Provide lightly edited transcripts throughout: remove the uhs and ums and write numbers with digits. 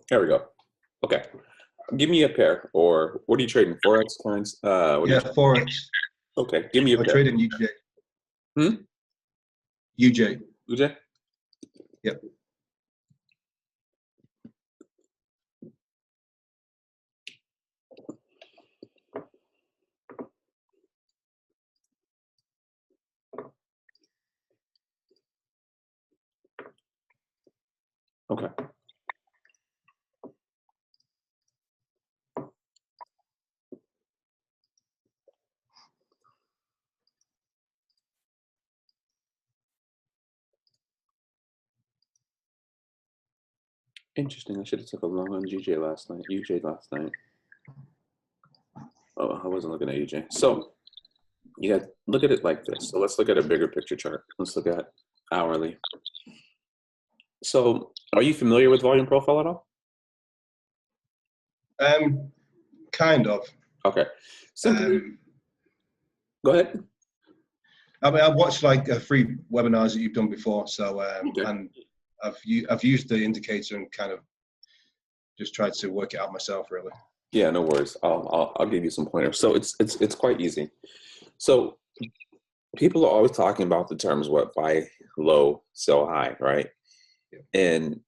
There we go. Okay. Give me a pair, or what are you trading? Forex coins? What are you? Yeah, Forex. Okay, give me a I pair. trade in UJ. Hmm? UJ. UJ? Yep. Okay. Interesting. I should have took a long on UJ last night. UJ last night. Oh, I wasn't looking at UJ. So you got look at it like this. So let's look at a bigger picture chart. Let's look at hourly. So are you familiar with volume profile at all? Kind of. Okay. Simply go ahead. I mean, I've watched like free webinars that you've done before, so Okay. and I've used the indicator and kind of just tried to work it out myself, really. Yeah, no worries. I'll give you some pointers. So it's quite easy. So people are always talking about the terms what buy low, sell high, right? Yeah. And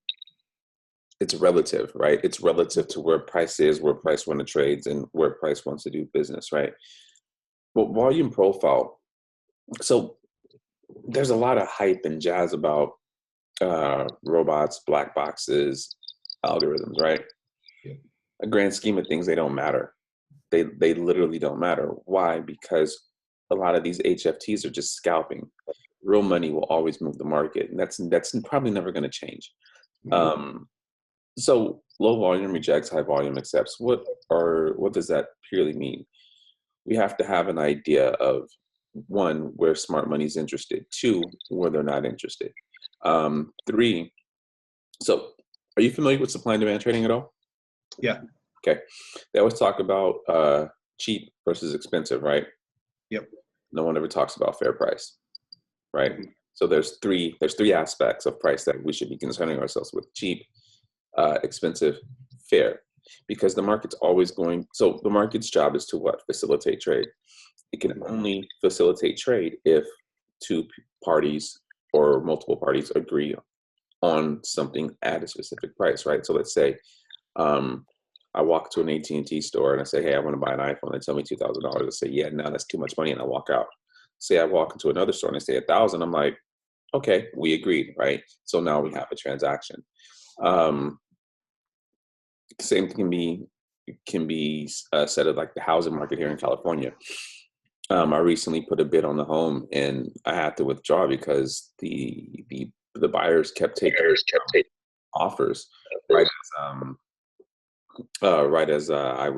it's relative, right? It's relative to where price is, where price wants to trades, and where price wants to do business, right? But volume profile. So there's a lot of hype and jazz about robots, black boxes, algorithms, right? Yeah. A grand scheme of things, they don't matter. They literally don't matter. Why? Because a lot of these HFTs are just scalping. Real money will always move the market, and that's probably never going to change. Mm-hmm. So low volume rejects, high volume accepts. What does that purely mean? We have to have an idea of one, where smart money is interested. Two, where they're not interested. Three. So, are you familiar with supply and demand trading at all? Yeah. Okay. They always talk about cheap versus expensive, right? Yep. No one ever talks about fair price, right? Mm-hmm. So there's three aspects of price that we should be concerning ourselves with: cheap, expensive, fair. Because the market's always going. So the market's job is to what? Facilitate trade. It can only facilitate trade if two parties or multiple parties agree on something at a specific price, right? So let's say I walk to an AT&T store and I say, hey, I want to buy an iPhone. They tell me $2,000. I say, yeah, no, that's too much money, and I walk out. Say I walk into another store and they say 1,000. I'm like, okay, we agreed, right? So now we have a transaction. Same can be said of like the housing market here in California. I recently put a bid on the home and I had to withdraw because the buyers kept taking offers right as I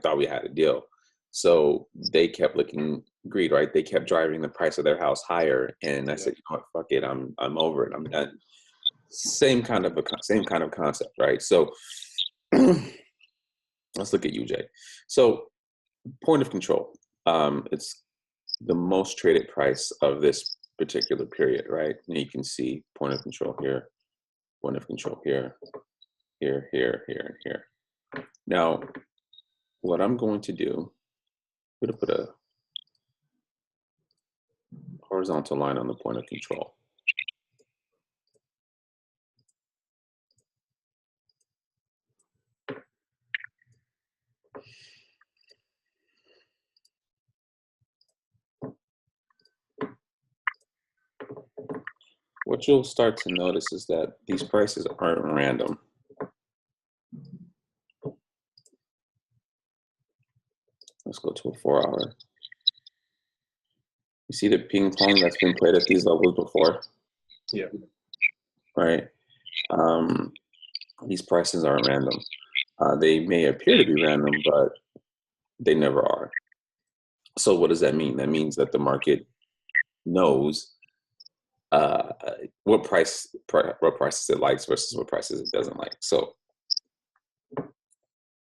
thought we had a deal. So they kept looking greed, right? They kept driving the price of their house higher, and I said, you know what, fuck it, I'm over it, I'm done. Same kind of concept, right? So let's look at UJ. So point of control. It's the most traded price of this particular period, right? And you can see point of control here, point of control here, here, here, here, and here. Now, what I'm going to do, I'm going to put a horizontal line on the point of control. What you'll start to notice is that these prices aren't random. Let's go to a 4-hour. You see the ping pong that's been played at these levels before? Yeah. Right? These prices aren't random. They may appear to be random, but they never are. So what does that mean? That means that the market knows what prices it likes versus what prices it doesn't like. So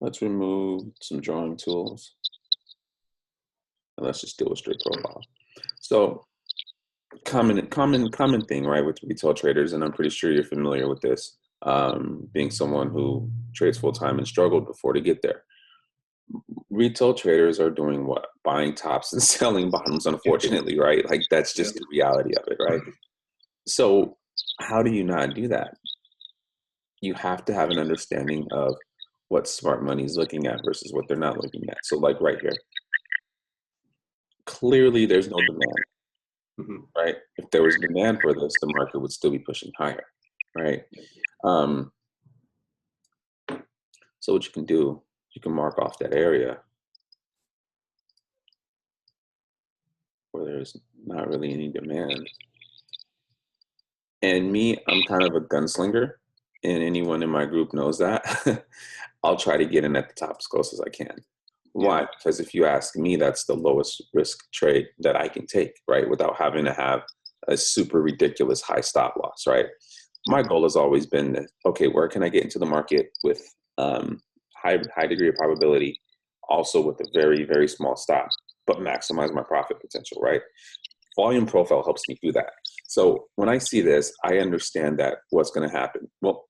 let's remove some drawing tools and let's just do a straight profile. So common thing, right, with retail traders, and I'm pretty sure you're familiar with this. being someone who trades full time and struggled before to get there. Retail traders are doing what? Buying tops and selling bottoms, unfortunately, right? Like that's just the reality of it, right? So how do you not do that? You have to have an understanding of what smart money is looking at versus what they're not looking at. So like right here, clearly there's no demand, right? If there was demand for this, the market would still be pushing higher, right? So what you can do, you can mark off that area where there's not really any demand. And me, I'm kind of a gunslinger, and anyone in my group knows that. I'll try to get in at the top as close as I can. Why? Because if you ask me, that's the lowest risk trade that I can take, right? Without having to have a super ridiculous high stop loss, right? My goal has always been, okay, where can I get into the market with high degree of probability, also with a very, very small stop, but maximize my profit potential, right? Volume profile helps me do that. So when I see this, I understand that what's going to happen. Well,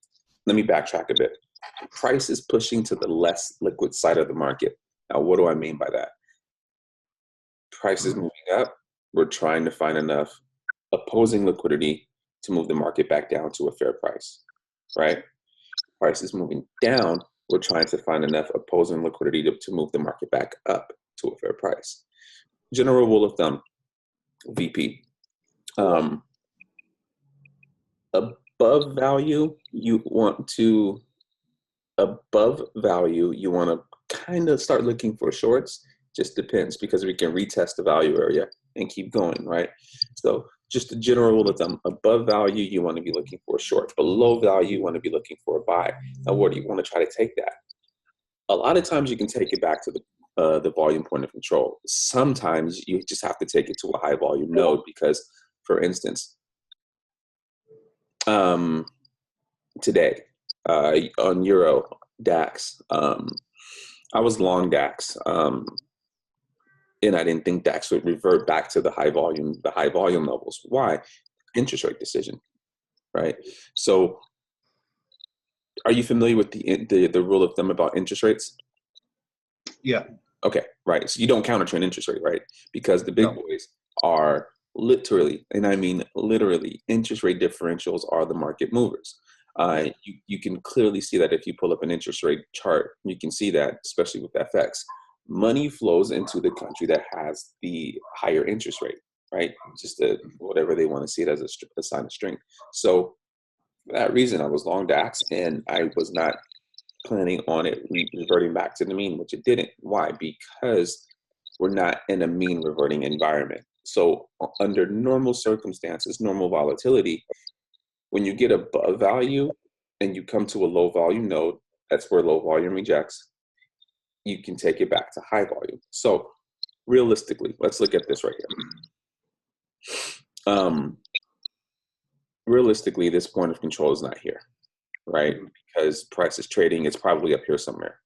let me backtrack a bit. Price is pushing to the less liquid side of the market. Now, what do I mean by that? Price is moving up. We're trying to find enough opposing liquidity to move the market back down to a fair price, right? Price is moving down. We're trying to find enough opposing liquidity to move the market back up to a fair price. General rule of thumb, VP. Above value, you want to kind of start looking for shorts. Just depends, because we can retest the value area and keep going, right? So just a general rule of thumb, above value, you want to be looking for a short. Below value, you want to be looking for a buy. Now, where do you want to try to take that? A lot of times you can take it back to the volume point of control. Sometimes you just have to take it to a high volume node because, for instance, today on Euro DAX, I was long DAX, and I didn't think DAX would revert back to the high volume levels. Why? Interest rate decision, right? So, are you familiar with the rule of thumb about interest rates? Yeah. Okay, right. So you don't counter trend interest rate, right? Because the big boys are literally, and I mean literally, interest rate differentials are the market movers. You can clearly see that if you pull up an interest rate chart. You can see that, especially with FX. Money flows into the country that has the higher interest rate, right? Just whatever they want to see it as a sign of strength. So for that reason, I was long DAX, and I was not planning on it reverting back to the mean, which it didn't. Why? Because we're not in a mean reverting environment. So under normal circumstances, normal volatility, when you get above value and you come to a low volume node, that's where low volume rejects, you can take it back to high volume. So realistically, let's look at this right here. Realistically, this point of control is not here, right? Because price is trading, it's probably up here somewhere.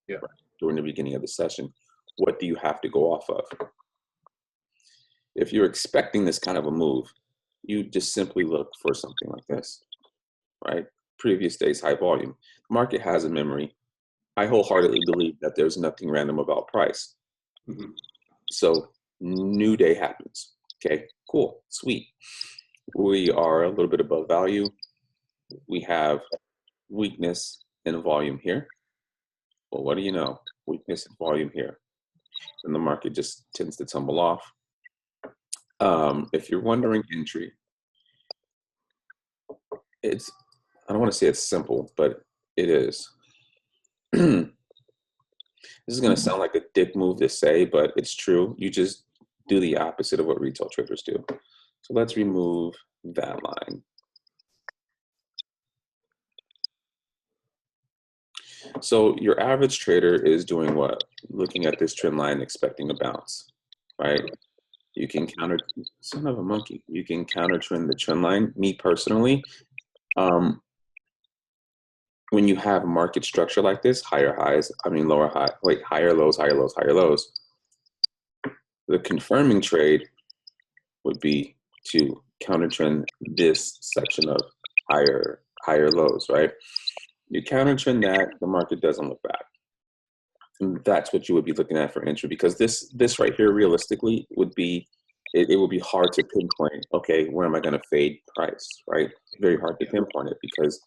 Yeah. Right, during the beginning of the session. What do you have to go off of? If you're expecting this kind of a move, you just simply look for something like this, right? Previous days, high volume. Market has a memory. I wholeheartedly believe that there's nothing random about price. So new day happens. Okay, cool, sweet. We are a little bit above value. We have weakness in volume here. Well, what do you know? Weakness in volume here. And the market just tends to tumble off. If you're wondering entry, I don't want to say it's simple, but it is. This is going to sound like a dick move to say, but it's true. You just do the opposite of what retail traders do. So let's remove that line. So your average trader is doing what? Looking at this trend line, expecting a bounce, right? You can son of a monkey. You can counter trend the trend line. Me personally, when you have market structure like this, higher lows, higher lows, higher lows, the confirming trade would be to counter trend this section of higher higher lows, right? You counter trend that, the market doesn't look back. And that's what you would be looking at for entry, because this right here realistically would be, it would be hard to pinpoint, okay, where am I going to fade price, right? Very hard to pinpoint it because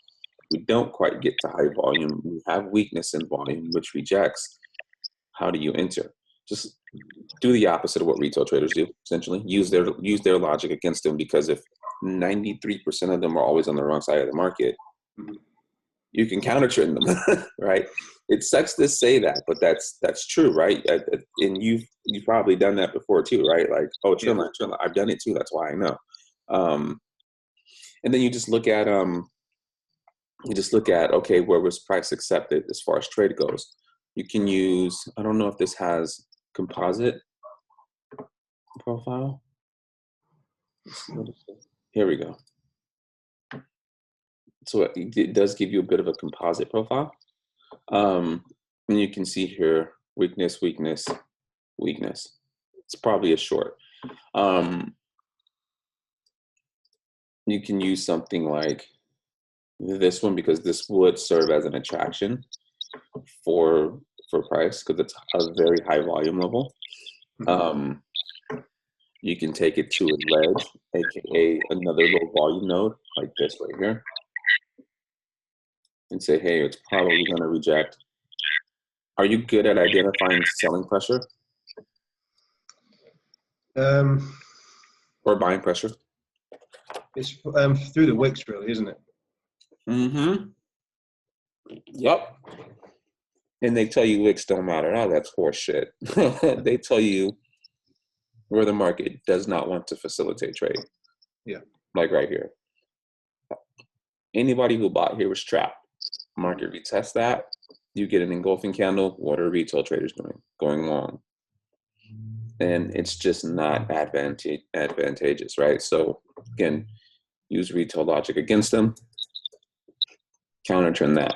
we don't quite get to high volume. We have weakness in volume, which rejects. How do you enter? Just do the opposite of what retail traders do, essentially. Use their logic against them, because if 93% of them are always on the wrong side of the market, you can counter trend them, right? It sucks to say that, but that's true, right? And you've probably done that before too, right? Like, oh, trend line. I've done it too. That's why I know. And then you just look at okay, where was price accepted as far as trade goes. You can use, I don't know if this has composite profile. Here we go. So it does give you a bit of a composite profile. And you can see here, weakness, weakness, weakness. It's probably a short. You can use something like this one, because this would serve as an attraction for price, because it's a very high volume level. You can take it to a ledge, aka another low volume node like this right here, and say, hey, it's probably going to reject. Are you good at identifying selling pressure? Or buying pressure? It's through the wicks, really, isn't it? Mm-hmm. Yep. And they tell you wicks don't matter. Oh, that's horse shit. They tell you where the market does not want to facilitate trade. Yeah. Like right here. Anybody who bought here was trapped. Market retests that. You get an engulfing candle. What are retail traders doing? Going long. And it's just not advantageous, right? So again, use retail logic against them. Counter trend that.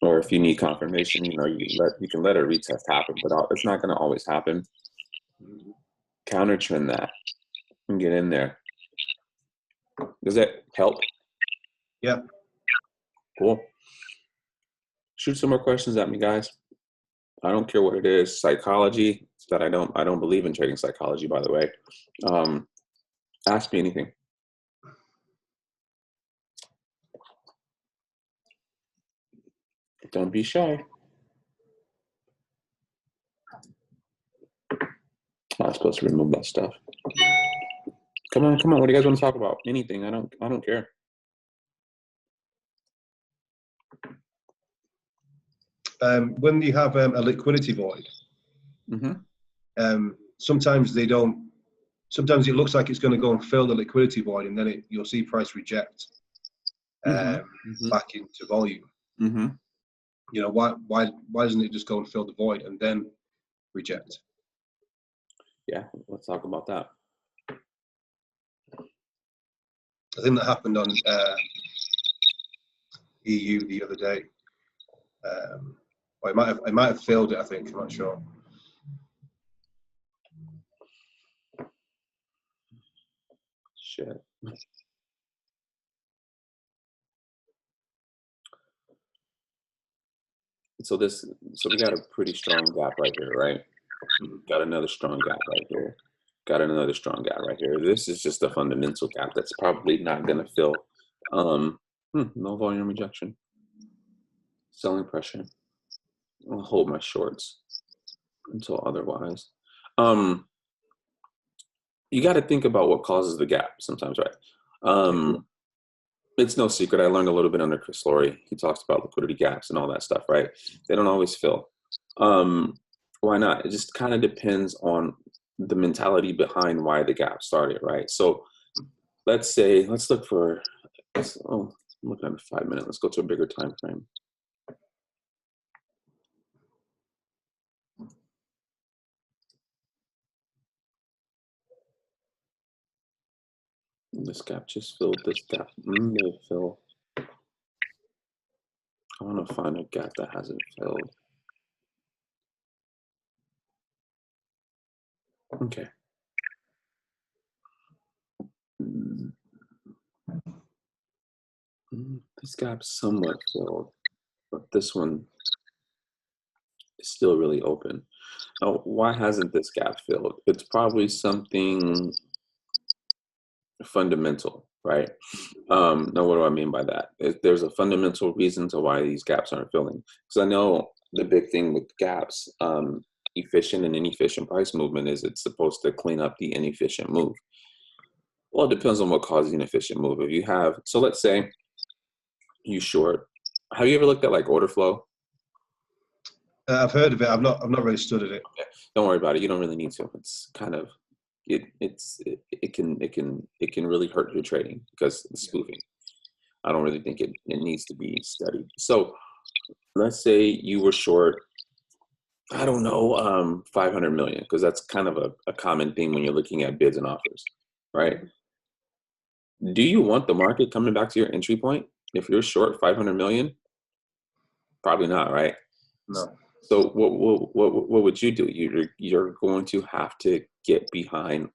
Or if you need confirmation, you can let a retest happen, but it's not going to always happen. Counter trend that and get in there. Does that help? Yeah. Cool. Shoot some more questions at me, guys. I don't care what it is. Psychology, that I don't believe in trading psychology, by the way. Ask me anything. Don't be shy. I'm supposed to remove that stuff. Come on. What do you guys want to talk about? Anything. I don't care. When you have a liquidity void, sometimes they don't. Sometimes it looks like it's going to go and fill the liquidity void, and then you'll see price reject back into volume. You know, why doesn't it just go and fill the void and then reject? Yeah, let's talk about that. I think that happened on EU the other day. Well, it might have failed it. I think, I'm not sure. Shit. So we got a pretty strong gap right here, right? Got another strong gap right here. Got another strong gap right here. This is just a fundamental gap that's probably not going to fill. No volume rejection. Selling pressure. I'll hold my shorts until otherwise. You got to think about what causes the gap sometimes, right? It's no secret. I learned a little bit under Chris Laurie. He talks about liquidity gaps and all that stuff, right? They don't always fill. Why not? It just kind of depends on the mentality behind why the gap started, right? So let's look for, I'm looking at 5 minutes. Let's go to a bigger time frame. This gap just filled. This gap may fill. I want to find a gap that hasn't filled. Okay. This gap's somewhat filled, but this one is still really open. Now, why hasn't this gap filled? It's probably something fundamental, right? Now, what do I mean by that? There's a fundamental reason to why these gaps aren't filling. Because I know the big thing with gaps, efficient and inefficient price movement is it's supposed to clean up the inefficient move. Well, it depends on what causes the inefficient move. If you have, so let's say you short. Have you ever looked at like order flow? I've heard of it. I've not really studied it. Yeah, don't worry about it. You don't really need to. It's kind of it can really hurt your trading because it's spoofing. I don't really think it needs to be studied. So let's say you were short, I don't know, 500 million, because that's kind of a common theme when you're looking at bids and offers, right? Do you want the market coming back to your entry point if you're short 500 million? Probably not, right? No. So what would you do? You're going to have to get behind.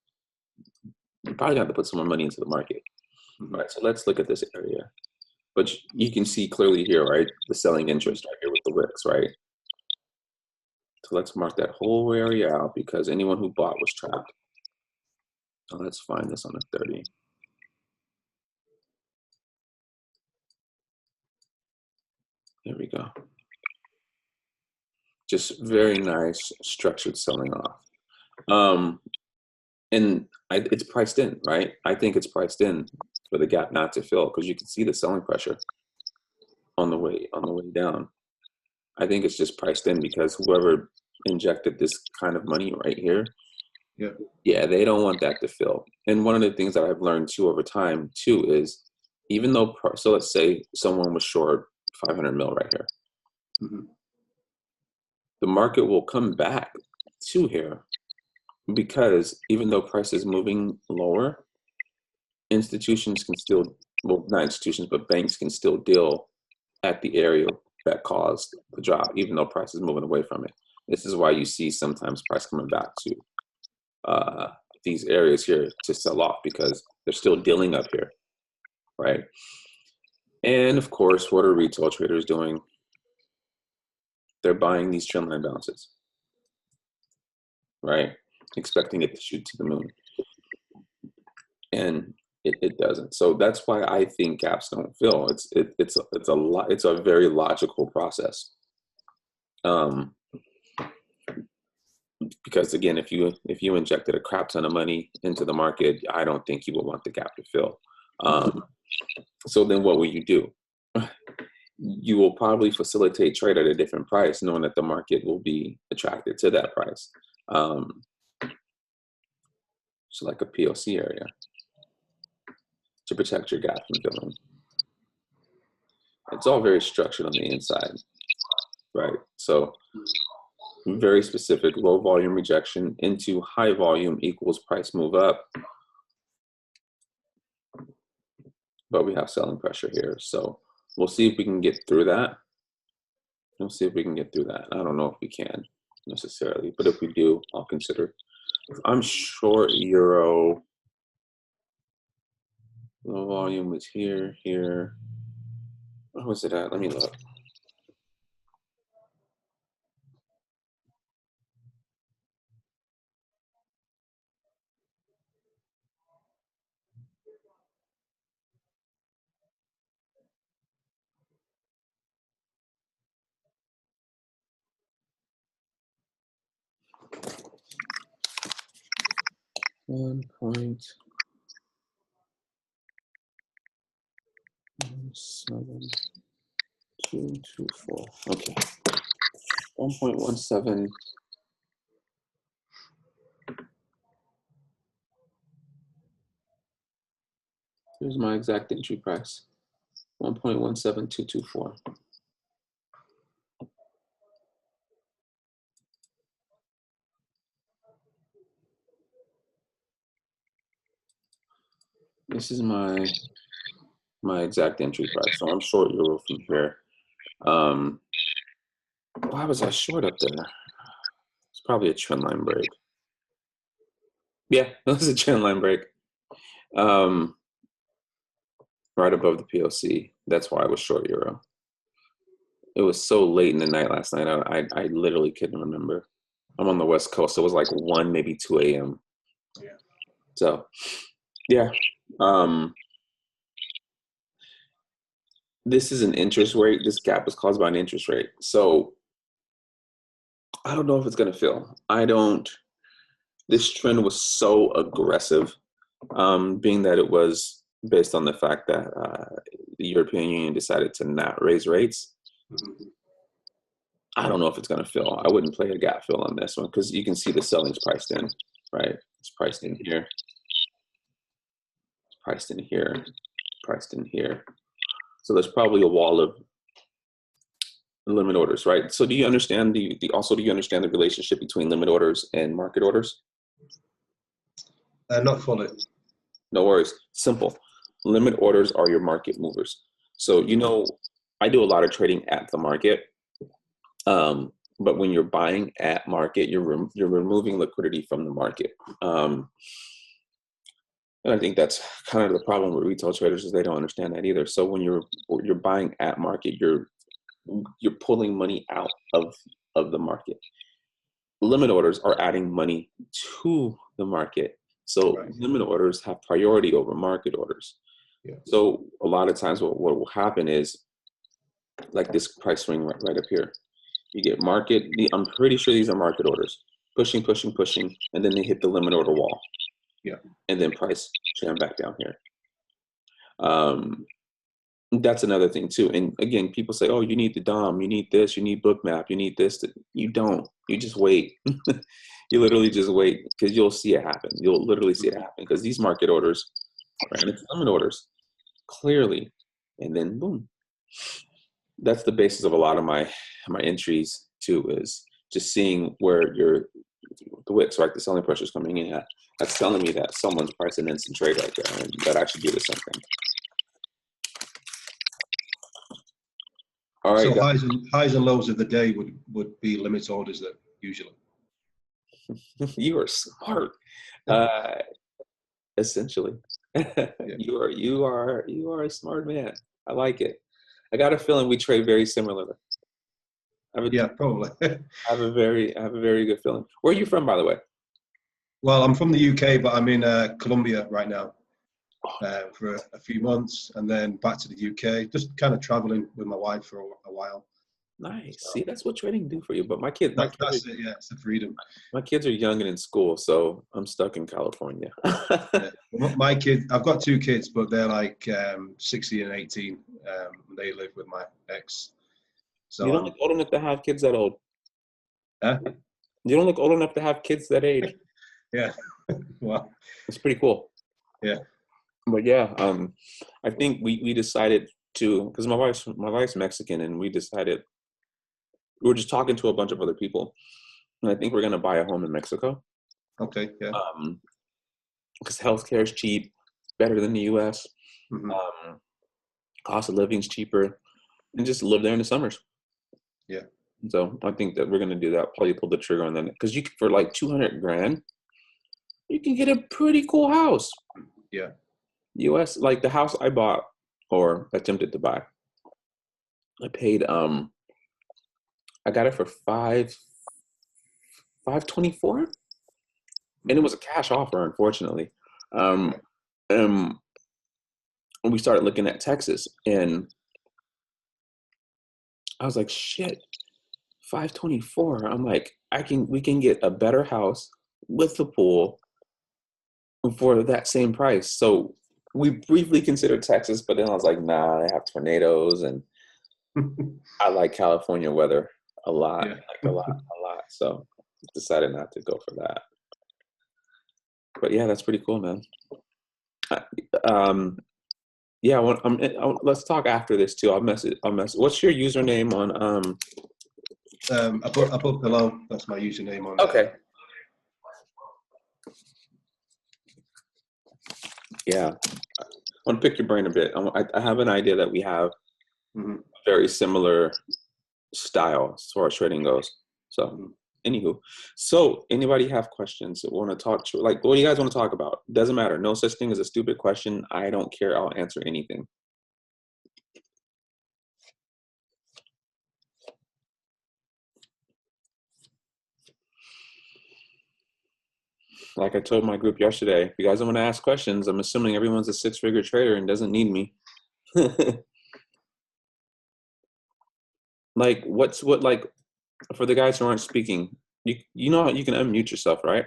You probably have to put some more money into the market, right? So let's look at this area. But you can see clearly here, right? The selling interest right here with the wicks, right? So let's mark that whole area out because anyone who bought was trapped. So let's find this on the 30. There we go. Just very nice structured selling off. And it's priced in, right? I think it's priced in for the gap not to fill because you can see the selling pressure on the way down. I think it's just priced in because whoever injected this kind of money right here, yeah, they don't want that to fill. And one of the things that I've learned too over time too is even though, so let's say someone was short 500 mil right here, the market will come back to here because even though price is moving lower, institutions can still, well, not institutions, but banks can still deal at the area that caused the drop, even though price is moving away from it. This is why you see sometimes price coming back to these areas here to sell off because they're still dealing up here, right? And of course, what are retail traders doing? They're buying these trend line bounces, right? Expecting it to shoot to the moon. And it doesn't. So that's why I think gaps don't fill. It's a very logical process. Because again, if you injected a crap ton of money into the market, I don't think you will want the gap to fill. So then what will you do? You will probably facilitate trade at a different price, knowing that the market will be attracted to that price. So like a POC area to protect your gap from filling. It's all very structured on the inside, right? So very specific, low volume rejection into high volume equals price move up. But we have selling pressure here. So we'll see if we can get through that. We'll see if we can get through that. I don't know if we can necessarily, but if we do, I'll consider. If I'm short euro, low volume was here, here. Where was it at? Let me look. One point 7224. Okay. 1.17. Here's my exact entry price. 1.17224. This is my exact entry price. So I'm short euro from here. Why was I short up there? It's probably a trend line break. Yeah, it was a trend line break. Right above the POC. That's why I was short euro. It was so late in the night last night. I literally couldn't remember. I'm on the West Coast, so it was like 1, maybe 2 a.m. Yeah. So, yeah. This is an interest rate. This gap is caused by an interest rate. So I don't know if it's going to fill. This trend was so aggressive, being that it was based on the fact that the European Union decided to not raise rates. Mm-hmm. I don't know if it's going to fill. I wouldn't play a gap fill on this one because you can see the selling's priced in, right? It's priced in here. It's priced in here. Priced in here. So there's probably a wall of limit orders, right? So do you understand do you understand the relationship between limit orders and market orders? Not fully. No worries. Simple. Limit orders are your market movers. So, I do a lot of trading at the market. But when you're buying at market, you're removing liquidity from the market. And I think that's kind of the problem with retail traders is they don't understand that either. So when you're buying at market, you're pulling money out of the market. Limit orders are adding money to the market. So Right. Limit orders have priority over market orders. Yeah. So a lot of times what will happen is like this price swing right up here. You get I'm pretty sure these are market orders. Pushing, and then they hit the limit order wall. Yeah. And then price jam back down here. That's another thing too. And again, people say, oh, you need the DOM, you need this, you need Bookmap, you need this. You don't. You just wait. You literally just wait because you'll see it happen. You'll literally see it happen because these market orders ran into limit orders clearly. And then boom. That's the basis of a lot of my entries too, is just seeing where the wicks, right, the selling pressure is coming in at. That's telling me that someone's pricing in some trade right there, and that I should do the same thing. All right. So highs and lows of the day would be limit orders that usually. You are smart. Essentially, you are a smart man. I like it. I got a feeling we trade very similarly. Probably. I have a very good feeling. Where are you from, by the way? Well, I'm from the UK, but I'm in Colombia right now for a few months, and then back to the UK. Just kind of traveling with my wife for a while. Nice. So, see, that's what trading do for you. But that's it. Yeah, it's the freedom. My kids are young and in school, so I'm stuck in California. My kids, I've got 2 kids, but they're like 16 and 18. They live with my ex. So you don't look old enough to have kids that old. Huh? You don't look old enough to have kids that age. Yeah. Well, it's pretty cool. Yeah. But yeah, I think we decided to, because my wife's Mexican, and we decided we were just talking to a bunch of other people, and I think we're gonna buy a home in Mexico. Okay. Yeah. Because healthcare is cheap, better than the U.S. Mm-hmm. Cost of living is cheaper, and just live there in the summers. Yeah. So I think that we're gonna do that. Probably pull the trigger on that because for like $200,000, you can get a pretty cool house. Yeah. U.S. like the house I bought or attempted to buy, I paid I got it for $524, and it was a cash offer, unfortunately. And we started looking at Texas, and I was like, shit, $524. I'm like, we can get a better house with the pool for that same price. So we briefly considered Texas, but then I was like, nah, they have tornadoes, and I like California weather a lot, a lot. So decided not to go for that. But yeah, that's pretty cool, man. Yeah, let's talk after this too. I'll message. What's your username on? Above below. That's my username on. Okay. Yeah, I want to pick your brain a bit. I have an idea that we have very similar style as far as trading goes. So, anywho, so anybody have questions that want to talk to? Like, what do you guys want to talk about? Doesn't matter. No such thing as a stupid question. I don't care. I'll answer anything. Like I told my group yesterday, if you guys don't want to ask questions, I'm assuming everyone's a six-figure trader and doesn't need me. Like, like, for the guys who aren't speaking, you know how you can unmute yourself, right?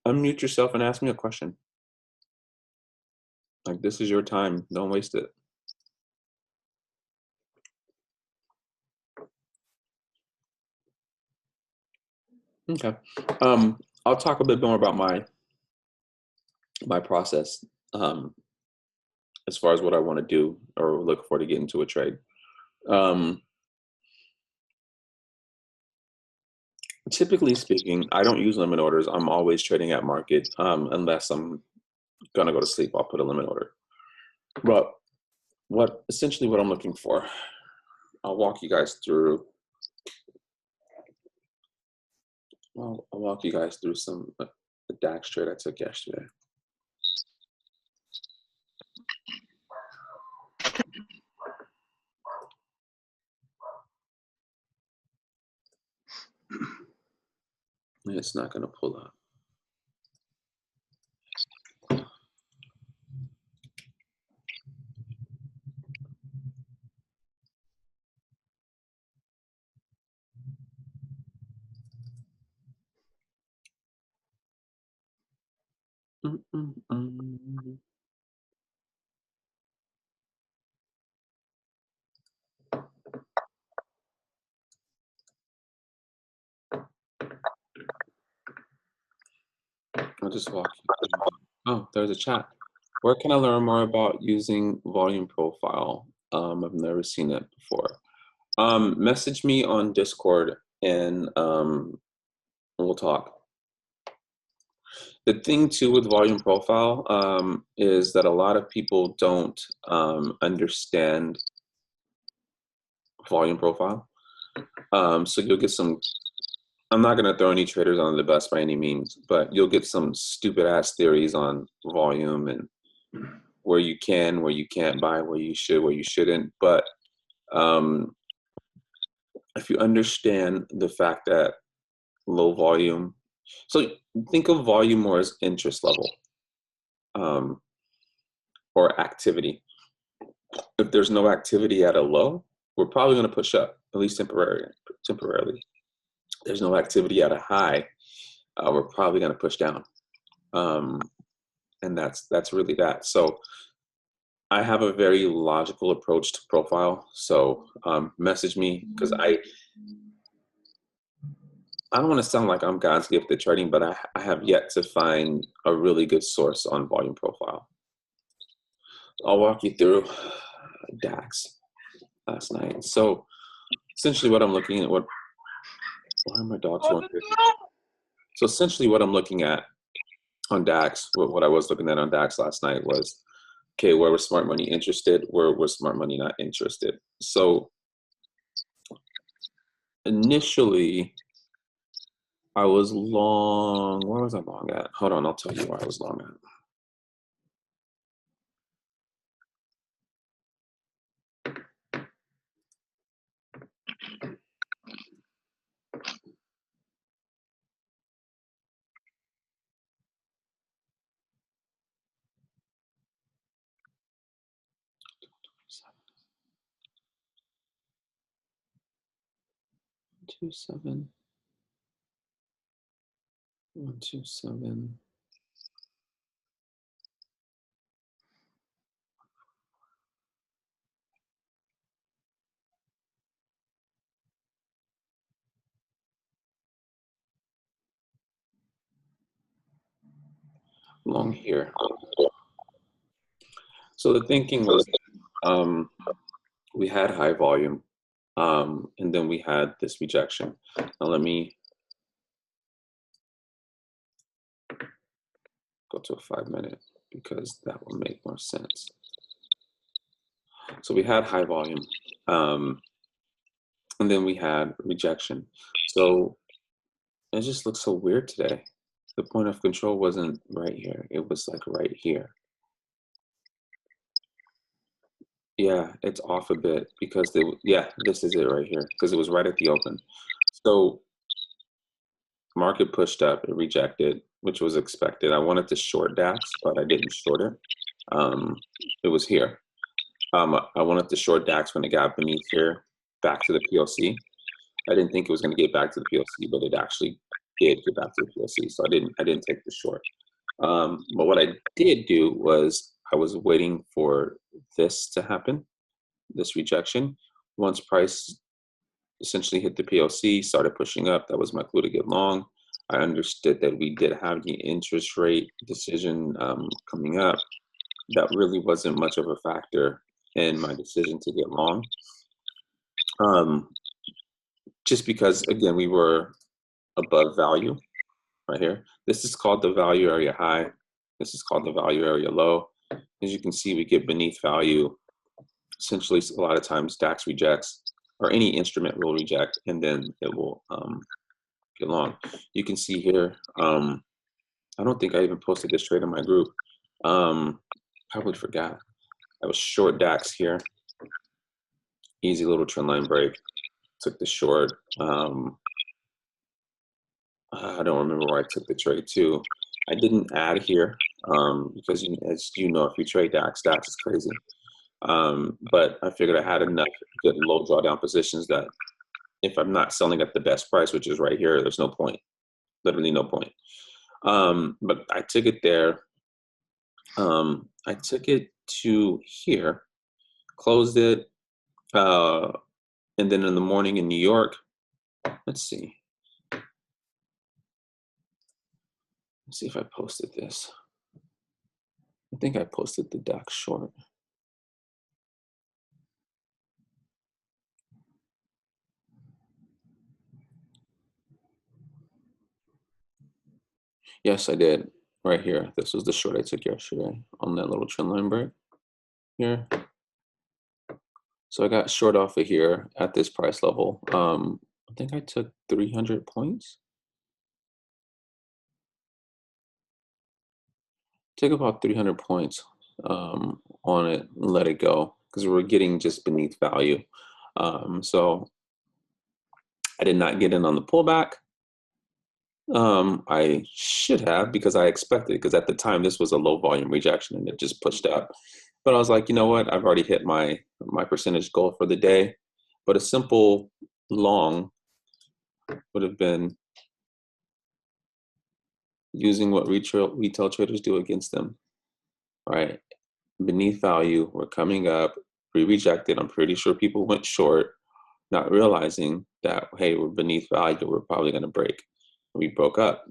Unmute yourself and ask me a question. Like, this is your time. Don't waste it. Okay. I'll talk a bit more about my process as far as what I want to do or look for to get into a trade. Typically speaking, I don't use limit orders. I'm always trading at market unless I'm gonna go to sleep. I'll put a limit order. But essentially what I'm looking for, I'll walk you guys through. I'll walk you guys through some the DAX trade I took yesterday. It's not going to pull up. I'll just walk you through. Oh, there's a chat. Where can I learn more about using volume profile? I've never seen it before. Message me on Discord and we'll talk. The thing too with volume profile is that a lot of people don't understand volume profile. So you'll get some, I'm not gonna throw any traders on the bus by any means, but you'll get some stupid ass theories on volume and where you can, where you can't buy, where you should, where you shouldn't. But if you understand the fact that low volume, so think of volume more as interest level or activity. If there's no activity at a low, we're probably going to push up, at least temporarily. There's no activity at a high, we're probably going to push down. And that's really that. So I have a very logical approach to profile. So message me, because I don't want to sound like I'm God's gift at trading, but I have yet to find a really good source on volume profile. I'll walk you through DAX last night. So essentially what I'm looking at, why are my dogs going crazy? So essentially what I'm looking at on DAX, what I was looking at on DAX last night was, okay, where was smart money interested? Where was smart money not interested? So initially, I was long, where was I long at? Hold on, I'll tell you where I was long at. Two seven. 127. Long here. So the thinking was we had high volume and then we had this rejection. Now let me go to a 5 minute because that will make more sense. So we had high volume and then we had rejection. So it just looks so weird today. The point of control wasn't right here. It was like right here. Yeah, it's off a bit because yeah, this is it right here because it was right at the open. So market pushed up, it rejected, which was expected. I wanted to short DAX, but I didn't short it. It was here. I wanted to short DAX when it got beneath here, back to the PLC. I didn't think it was going to get back to the PLC, but it actually did get back to the PLC. So I didn't take the short. But what I did do was I was waiting for this to happen, this rejection. Once price essentially hit the PLC, started pushing up, that was my clue to get long. I understood that we did have the interest rate decision coming up. That really wasn't much of a factor in my decision to get long. Just because, again, we were above value right here. This is called the value area high. This is called the value area low. As you can see, we get beneath value. Essentially, a lot of times DAX rejects, or any instrument will reject, and then it will get long. You can see here, I don't think I even posted this trade in my group. Probably forgot. I was short DAX here. Easy little trend line break. Took the short. I don't remember where I took the trade to. I didn't add here because, as you know, if you trade DAX, DAX is crazy. But I figured I had enough good low drawdown positions that if I'm not selling at the best price, which is right here, there's no point, literally no point. But I took it there. I took it to here, closed it, and then in the morning in New York, let's see. Let's see if I posted this. I think I posted the DAX short. Yes, I did. Right here. This was the short I took yesterday on that little trend line break here. So I got short off of here at this price level. I think I took 300 points. Took about 300 points on it and let it go because we're getting just beneath value. So I did not get in on the pullback. I should have because I expected it because at the time this was a low volume rejection and it just pushed up. But I was like, you know what? I've already hit my percentage goal for the day. But a simple long would have been using what retail traders do against them, right? Beneath value, we're coming up, we rejected. I'm pretty sure people went short, not realizing that, hey, we're beneath value, we're probably going to break. We broke up.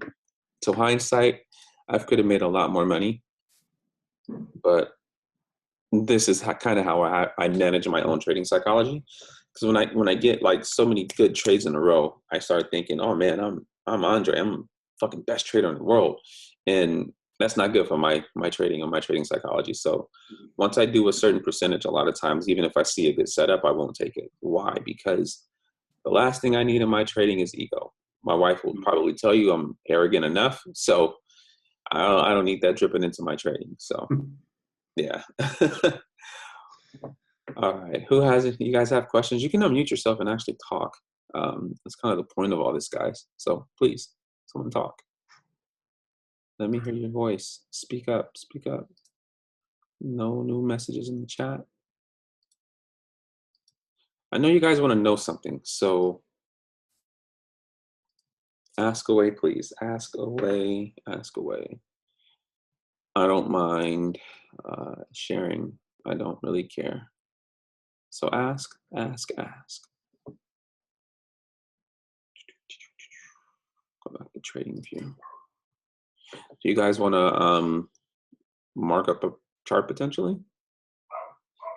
So hindsight, I could have made a lot more money, but this is kind of how I manage my own trading psychology. Because when I get like so many good trades in a row, I start thinking, oh man, I'm Andre, I'm fucking best trader in the world, and that's not good for my trading and my trading psychology. So once I do a certain percentage, a lot of times, even if I see a good setup, I won't take it. Why? Because the last thing I need in my trading is ego. My wife will probably tell you I'm arrogant enough, so I don't need that dripping into my trading. So yeah. All right. Who has it? You guys have questions? You can unmute yourself and actually talk. That's kind of the point of all this, guys. So please, someone talk. Let me hear your voice. Speak up. Speak up. No new messages in the chat. I know you guys want to know something, so ask away, please. Ask away. Ask away. I don't mind sharing. I don't really care. So ask, ask, ask. Go back to trading view. Do you guys want to mark up a chart potentially?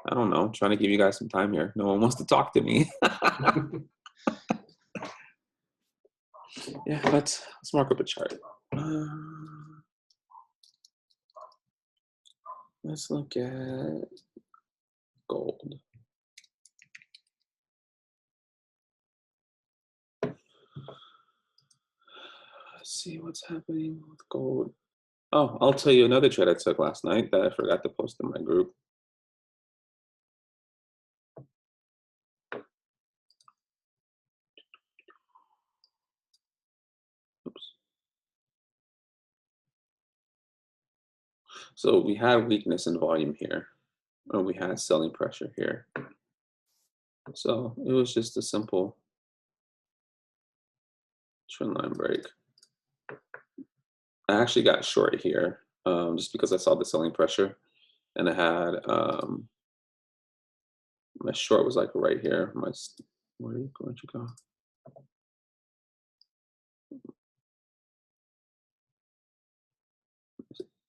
I don't know. I'm trying to give you guys some time here. No one wants to talk to me. Yeah, let's mark up a chart. Let's look at gold. Let's see what's happening with gold. Oh, I'll tell you another trade I took last night that I forgot to post in my group. Oops. So we had weakness in volume here, or we had selling pressure here. So it was just a simple trend line break. I actually got short here just because I saw the selling pressure, and I had my short was like right here. Where are you going to go?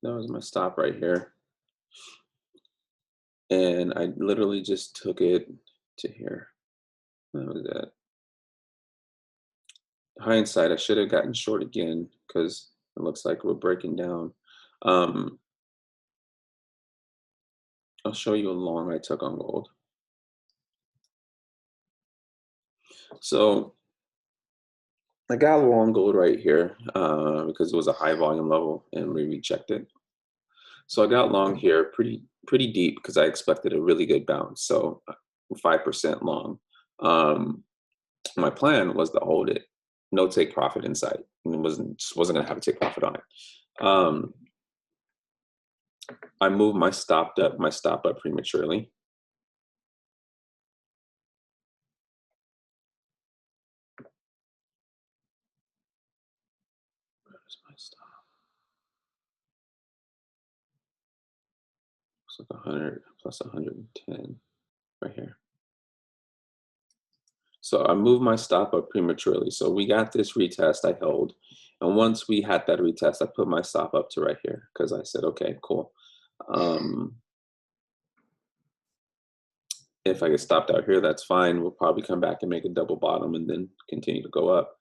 That was my stop right here. And I literally just took it to here. That was it. Hindsight, I should have gotten short again because it looks like we're breaking down. I'll show you a long I took on gold. So I got a long gold right here because it was a high volume level and we rejected. So I got long here pretty deep because I expected a really good bounce. So 5% long. My plan was to hold it, no take profit inside. And just wasn't gonna have to take profit on it. I moved my stop up prematurely. Where's my stop? Looks like 100 plus 110 right here. So I moved my stop up prematurely. So we got this retest I held. And once we had that retest, I put my stop up to right here because I said, okay, cool. If I get stopped out here, that's fine. We'll probably come back and make a double bottom and then continue to go up.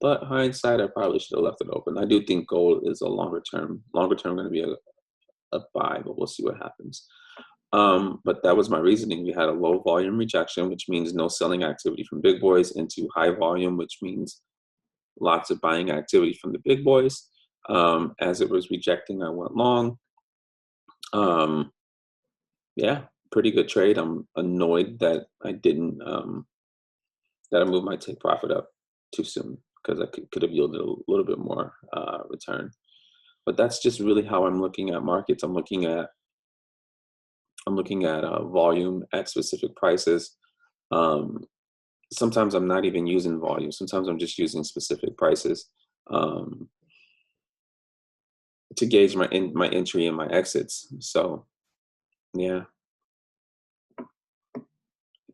But hindsight, I probably should have left it open. I do think gold is a longer term going to be a buy, but we'll see what happens. But that was my reasoning. We had a low volume rejection, which means no selling activity from big boys, into high volume, which means lots of buying activity from the big boys. As it was rejecting, I went long. Yeah, pretty good trade. I'm annoyed that I didn't, that I moved my take profit up too soon because I could have yielded a little bit more return. But that's just really how I'm looking at markets. I'm looking at volume at specific prices. Sometimes I'm not even using volume. Sometimes I'm just using specific prices to gauge my entry and my exits. So, yeah.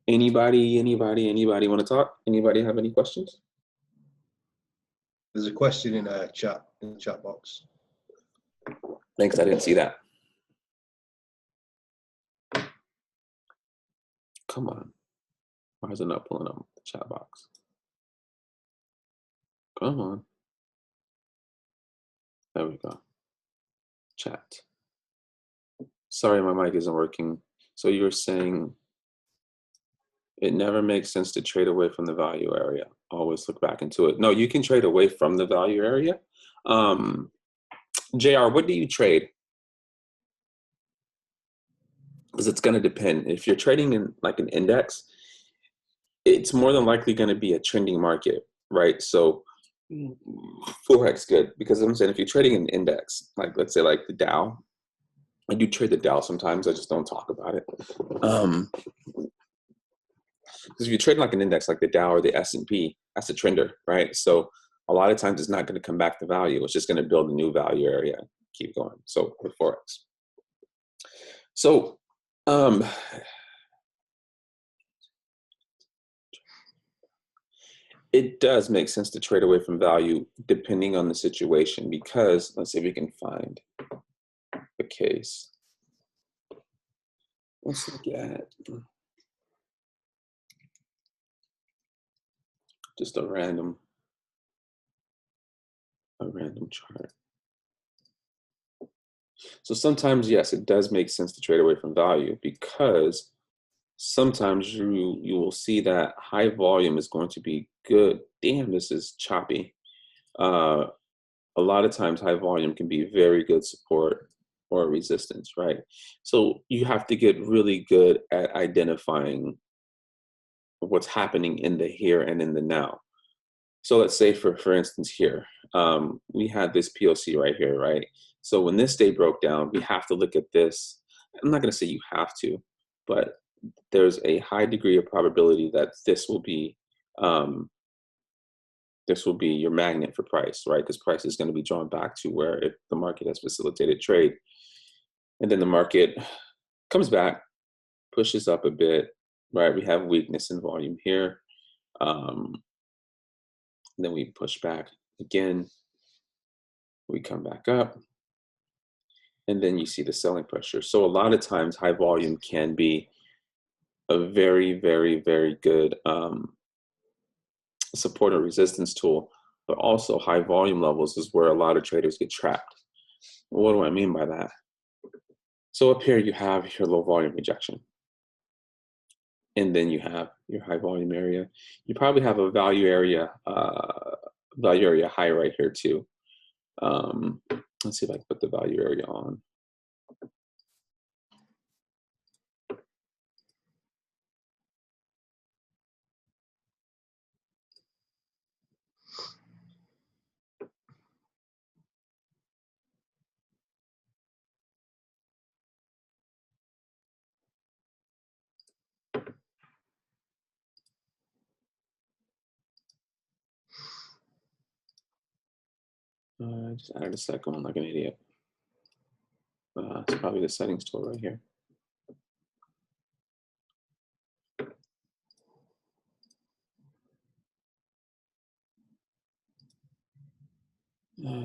Anybody want to talk? Anybody have any questions? There's a question in the chat box. Thanks, I didn't see that. Come on. Why is it not pulling up the chat box? Come on. There we go. Chat. Sorry, my mic isn't working. So you're saying it never makes sense to trade away from the value area. Always look back into it. No, you can trade away from the value area. JR, what do you trade? Because it's going to depend. If you're trading in like an index, it's more than likely going to be a trending market, right? So Forex good, because I'm saying if you're trading an index, like let's say like the Dow, I do trade the Dow sometimes. I just don't talk about it. Because if you trade like an index like the Dow or the S&P, that's a trender, right? So a lot of times it's not going to come back to value. It's just going to build a new value area, keep going. So with Forex. So it does make sense to trade away from value depending on the situation, because let's see if we can find the case. Let's look at just a random chart. So sometimes, yes, it does make sense to trade away from value, because sometimes you will see that high volume is going to be good. Damn, this is choppy. A lot of times high volume can be very good support or resistance, right? So you have to get really good at identifying what's happening in the here and in the now. So let's say for instance here, we had this POC right here, right? So when this day broke down, we have to look at this. I'm not going to say you have to, but there's a high degree of probability that this will be your magnet for price, right? Because price is going to be drawn back to where the market has facilitated trade. And then the market comes back, pushes up a bit, right? We have weakness in volume here. Then we push back again. We come back up. And then you see the selling pressure. So a lot of times high volume can be a very, very, very good support or resistance tool, but also high volume levels is where a lot of traders get trapped. What do I mean by that? So up here you have your low volume rejection. And then you have your high volume area. You probably have a value area high right here too. Let's see if I can put the value area on. I just added a second one like an idiot. It's probably the settings tool right here.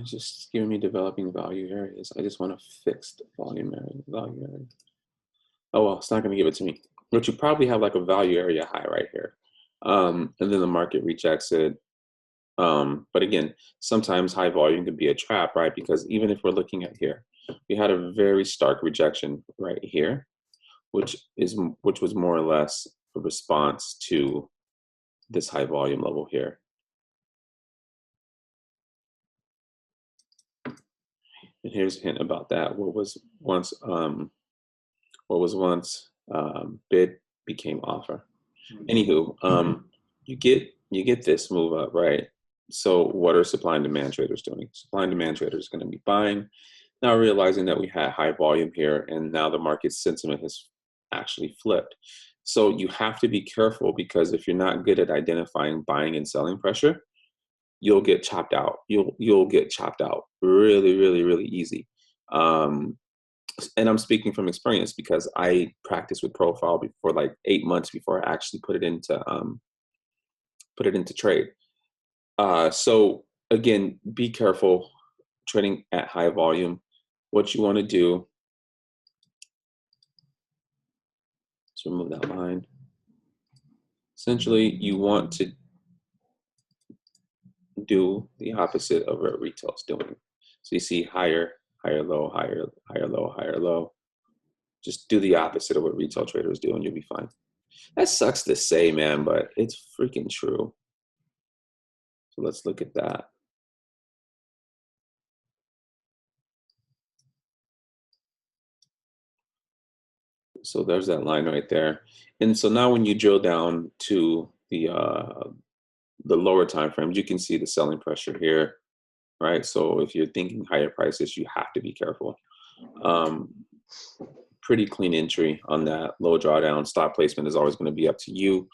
Just giving me developing value areas. I just want a fixed value area. Oh, well, it's not going to give it to me. But you probably have like a value area high right here. And then the market rejects it. But again, sometimes high volume can be a trap, right? Because even if we're looking at here, we had a very stark rejection right here, which was more or less a response to this high volume level here. And here's a hint about that. What was once bid became offer. Anywho, you get this move up, right? So what are supply and demand traders doing? Supply and demand traders are going to be buying. Now realizing that we had high volume here and now the market sentiment has actually flipped. So you have to be careful because if you're not good at identifying buying and selling pressure, you'll get chopped out. You'll get chopped out really, really, really easy. And I'm speaking from experience because I practiced with profile for like 8 months before I actually put it into trade. So again, be careful trading at high volume. What you want to do is remove that line. Essentially, you want to do the opposite of what retail is doing. So you see higher, higher, low, higher, higher, low, higher, low. Just do the opposite of what retail traders do and you'll be fine. That sucks to say, man, but it's freaking true. So let's look at that. So there's that line right there. And so now when you drill down to the lower time frames, you can see the selling pressure here, right? So if you're thinking higher prices, you have to be careful. Pretty clean entry on that low drawdown. Stop placement is always going to be up to you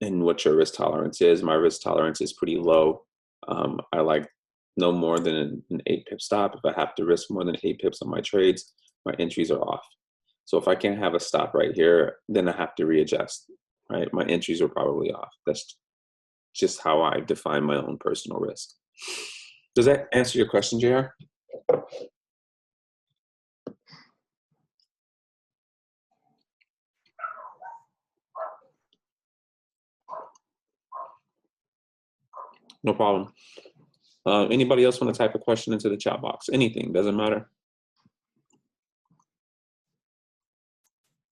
and what your risk tolerance is. My risk tolerance is pretty low. I like no more than an 8 pip stop. If I have to risk more than 8 pips on my trades, my entries are off. So if I can't have a stop right here, then I have to readjust, right? My entries are probably off. That's just how I define my own personal risk. Does that answer your question, JR? No problem. Anybody else want to type a question into the chat box? Anything, doesn't matter.